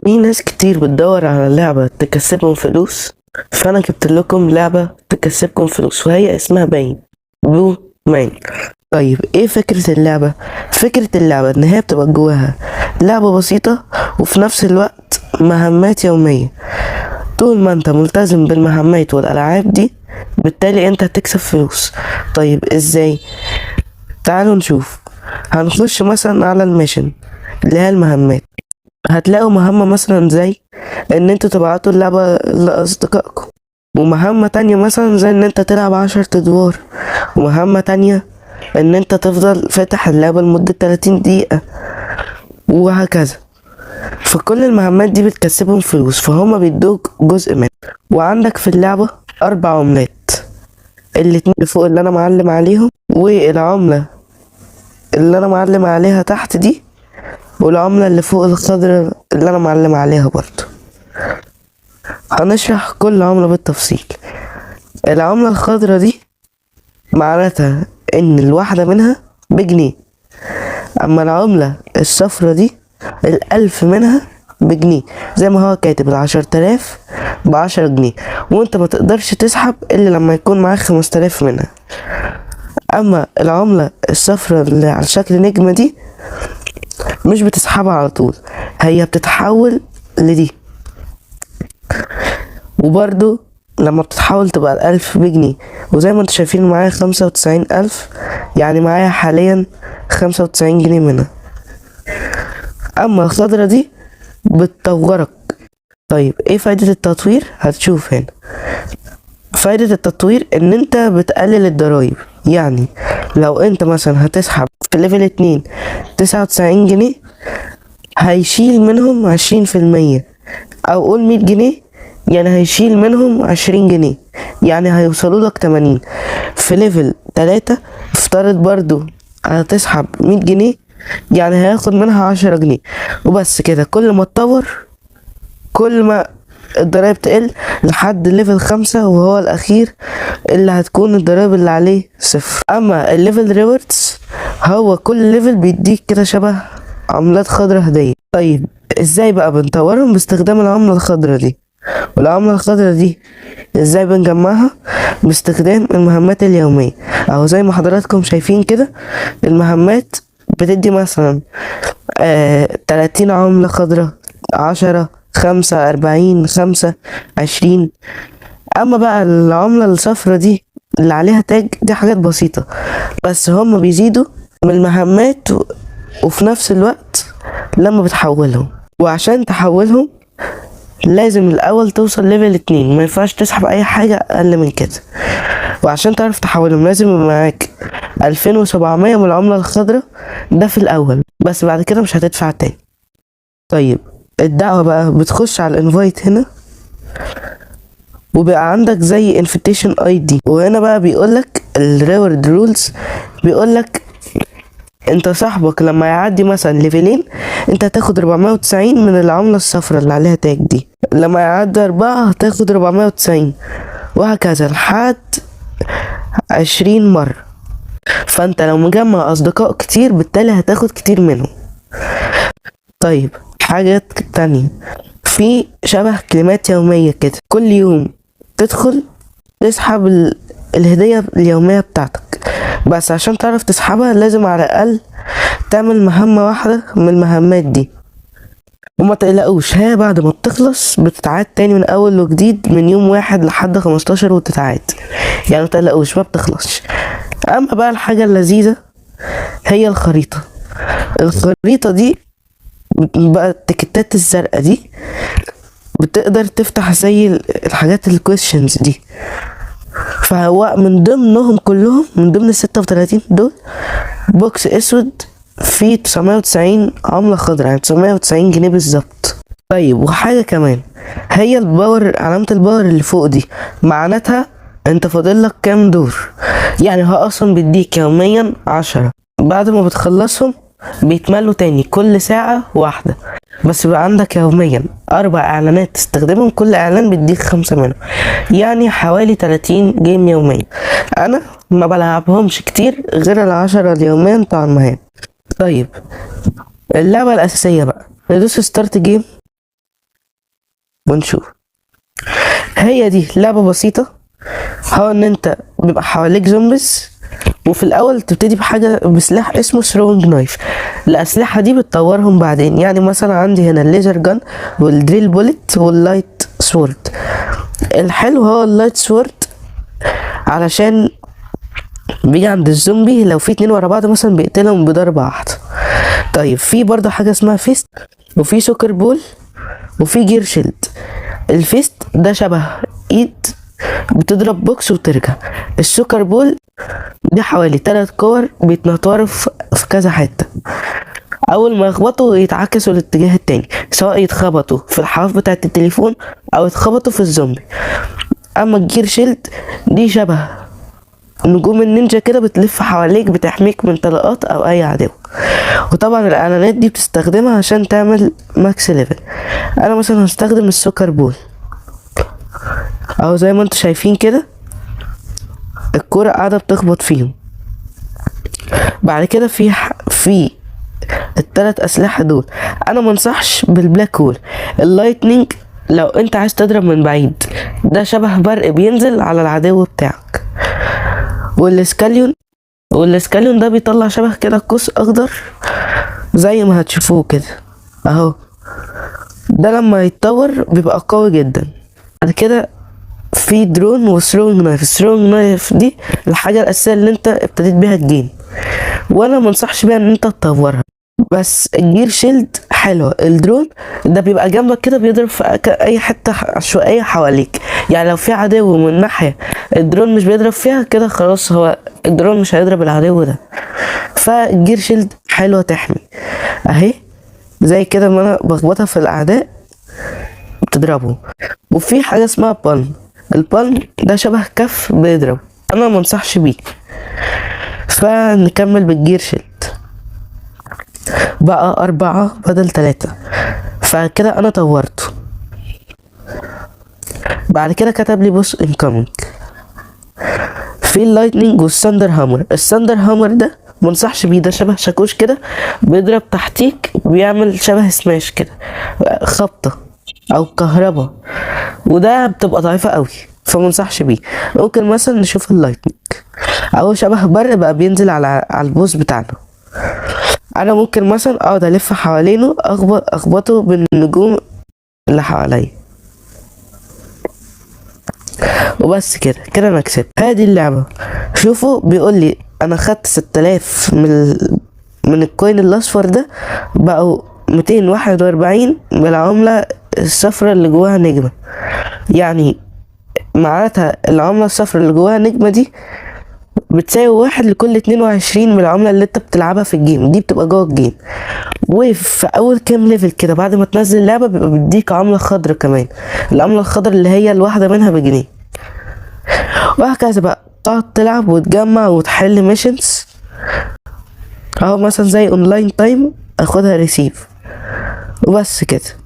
في ناس كتير بتدور على لعبة تكسبهم فلوس، فأنا جبت لكم لعبة تكسبكم فلوس وهي اسمها باين بلو مان. طيب ايه فكرة اللعبة؟ فكرة اللعبة ان هي بتبقى جواها لعبة بسيطة وفي نفس الوقت مهمات يومية. طول ما انت ملتزم بالمهمات والألعاب دي بالتالي انت هتكسب فلوس. طيب ازاي؟ تعالوا نشوف. هنخش مثلا على الميشن اللي هي المهمات. هتلاقوا مهمة مثلا زي ان انتوا تبعتوا اللعبة لأصدقائكم، ومهمة تانية مثلا زي ان انت تلعب 10 ادوار، ومهمة تانية ان انت تفضل فاتح اللعبة لمدة 30 دقيقة، وهكذا. فكل المهمات دي بتكسبهم فلوس، فهم بيدوك جزء منها. وعندك في اللعبة 4 عملات، الاتنين اللي فوق اللي انا معلم عليهم، والعملة اللي انا معلم عليها تحت دي، والعملة اللي فوق الخضرا اللي انا معلم عليها برضو. هنشرح كل عملة بالتفصيل. العملة الخضرا دي معناتها ان الواحدة منها بجنيه، اما العملة الصفرا دي 1000 منها بجنيه، زي ما هو كاتب 10,000 ب10 جنيه، وانت ما تقدرش تسحب الا لما يكون معاك 5000 منها. اما العملة الصفرا اللي على شكل نجمة دي مش بتسحبها على طول، هي بتتحول لدي، وبرضو لما بتتحول تبقى 1000 بجنيه. وزي ما انتوا شايفين معايا 95,000، يعني معايا حاليا 95 جنيه منها. اما الخضرا دي بتطورك. طيب ايه فايدة التطوير؟ هتشوف هنا. فايدة التطوير ان انت بتقلل الضرايب. يعني لو انت مثلا هتسحب في ليفل 2 99 جنيه، هيشيل منهم 20%، او قول 100 جنيه، يعني هيشيل منهم 20 جنيه، يعني هيوصلوا لك 80. في ليفل 3 افترض برضو هتسحب 100 جنيه، يعني هياخد منها 10 جنيه. وبس كده، كل ما تطور كل ما الضرايب تقل لحد ليفل 5، وهو الأخير اللي هتكون الضرايب اللي عليه صفر. أما الليفل ريوردز، هو كل ليفل بيديك كده شبه عملات خضرا هدية. طيب ازاي بقى بنطورهم؟ باستخدام العملة الخضرا دي. والعملة الخضرا دي ازاي بنجمعها؟ باستخدام المهمات اليومية، اهو زي ما حضراتكم شايفين كده. المهمات بتدي مثلا 30 عملة خضرا، 10، 5، 40، 5، 20. اما بقى العملة الصفرا دي اللي عليها تاج، دي حاجات بسيطة، بس هم بيزيدوا من المهمات وفي نفس الوقت لما بتحولهم. وعشان تحولهم لازم الاول توصل ليفل 2، ما ينفعش تسحب اي حاجة اقل من كده. وعشان تعرف تحولهم لازم يبقى معاك 2700 من العملة الخضراء، ده في الاول، بس بعد كده مش هتدفع تاني. طيب الدعوة بقى، بتخش على الانفايت هنا، وبقى عندك زي انفيتيشن اي دي، وهنا بقى بيقولك الريورد رولز. بيقولك انت صاحبك لما يعدي مثلا ليفلين، انت هتاخد 490 من العملة الصفراء اللي عليها تاج دي، لما يعدي 4 هتاخد 490، وهكذا لحد 20 مرة. فانت لو مجمع اصدقاء كتير بالتالي هتاخد كتير منهم. طيب حاجات تانية، في شبه كلمات يومية كده، كل يوم تدخل تسحب الهدية اليومية بتاعتك. بس عشان تعرف تسحبها لازم على الأقل تعمل مهمة واحدة من المهمات دي. وما تقلقوش، هي بعد ما بتخلص بتتعاد تاني من أول وجديد، من يوم 1 لحد 15 وتتعاد، يعني ما تقلقوش ما بتخلصش. أما بقى الحاجة اللذيذة هي الخريطة. الخريطة دي بقى التكتات الزرقاء دي بتقدر تفتح زي الحاجات الكويشنز دي. فهو من ضمنهم كلهم، من ضمن ال36 دول، بوكس اسود فيه 990 عملة خضراء، يعني 990 جنيه بالظبط. طيب وحاجة كمان، هي الباور، علامة الباور اللي فوق دي معناتها انت فاضلك كام دور. يعني هو اصلا بيديك يوميا 10، بعد ما بتخلصهم بيتملوا تاني كل ساعة واحدة، بس بيبقى عندك يوميا 4 اعلانات تستخدمهم، كل اعلان بيديك 5 منهم، يعني حوالي 30 جيم يوميا. انا ما بلعبهمش كتير غير ال10 اليوميا بتاع المهام. طيب اللعبة الاساسية بقى، ندوس ستارت جيم. ونشوف. هي دي لعبة بسيطة، هو ان انت بيبقى حواليك زومبيز، وفي الاول تبتدي بحاجة بسلاح اسمه ثرونج نايف. الاسلحة دي بتطورهم بعدين، يعني مثلا عندي هنا الليزر جان والدريل بوليت واللايت سورد. الحلو هو اللايت سورد علشان بيجي عند الزومبي لو في 2 ورا بعض مثلا بيقتلهم بضربة واحدة. طيب في برضه حاجة اسمها فيست، وفي سوكر بول، وفي جير شيلد. الفيست ده شبه ايد بتضرب بوكس وترجع. السوكر بول دي حوالي 3 كور بيتنطوروا في كذا حتة، اول ما يخبطوا يتعكسوا الاتجاه التاني، سواء يتخبطوا في الحواف بتاعة التليفون او يتخبطوا في الزومبي. اما الجير شيلد دي شبه نجوم النينجا كده، بتلف حواليك بتحميك من طلقات او اي عدو. وطبعا الاعلانات دي بتستخدمها عشان تعمل ماكس ليفل. انا مثلا هستخدم السكر بول اهو، زي ما انتوا شايفين كده الكرة قاعدة بتخبط فيهم. بعد كده في التلات اسلحة دول انا منصحش بالبلاك هول. اللايتنينج لو انت عايز تضرب من بعيد، ده شبه برق بينزل على العدو بتاعك. والسكاليون ده بيطلع شبه كده قوس اخضر زي ما هتشوفوه كده اهو، ده لما يتطور بيبقى قوي جدا. بعد كده في درون وثرونج نايف. الثرونج نايف دي الحاجة الأساسية اللي انت ابتديت بيها الجيم، وانا منصحش بيها ان انت تطورها. بس الجير شيلد حلوة. الدرون ده بيبقى جنبك كده بيضرب في اي حتة عشوائية حواليك، يعني لو في عدو من ناحية الدرون مش بيضرب فيها كده خلاص، هو الدرون مش هيضرب العدو ده. فالجير شيلد حلوة تحمي اهي، زي كده ما انا بخبطها في الاعداء بتضربه. وفي حاجة اسمها بالم. البالم ده شبه كف بيضرب، انا منصحش بيه. فنكمل بالجير شيلد، بقى 4 بدل 3، فكده انا طورته. بعد كده كتب لي بص انكمنج. في اللايتنينج والثاندر هامر. الثاندر هامر ده منصحش بيه، ده شبه شاكوش كده بيضرب تحتيك، بيعمل شبه سماش كده، خبطة او كهربا، وده بتبقى ضعيفة قوي فمنصحش بيه. ممكن مثلا نشوف اللايتنينج او شبه برق بقى بينزل على البوس بتاعنا. انا ممكن مثلا اقعد الف حوالينه اخبطه بالنجوم اللي حواليا، وبس كده انا كسبت. هذه اللعبة شوفوا بيقول لي انا خدت 6000 من الكوين الاصفر ده، بقوا 241 بالعملة الصفرا اللي جواها نجمة. يعني معناتها العملة الصفرا اللي جواها نجمة دي بتساوي 1 لكل 22 من العملة اللي انت بتلعبها في الجيم، دي بتبقى جوه الجيم. وفي اول كام ليفل كده بعد ما تنزل اللعبة بيبقى بيديك عملة خضرا كمان، العملة الخضرا اللي هي الواحدة منها بجنيه. وهكذا بقى تقعد تلعب وتجمع وتحل ميشنز اهو، مثلا زي اونلاين تايم اخدها ريسيف، وبس كده.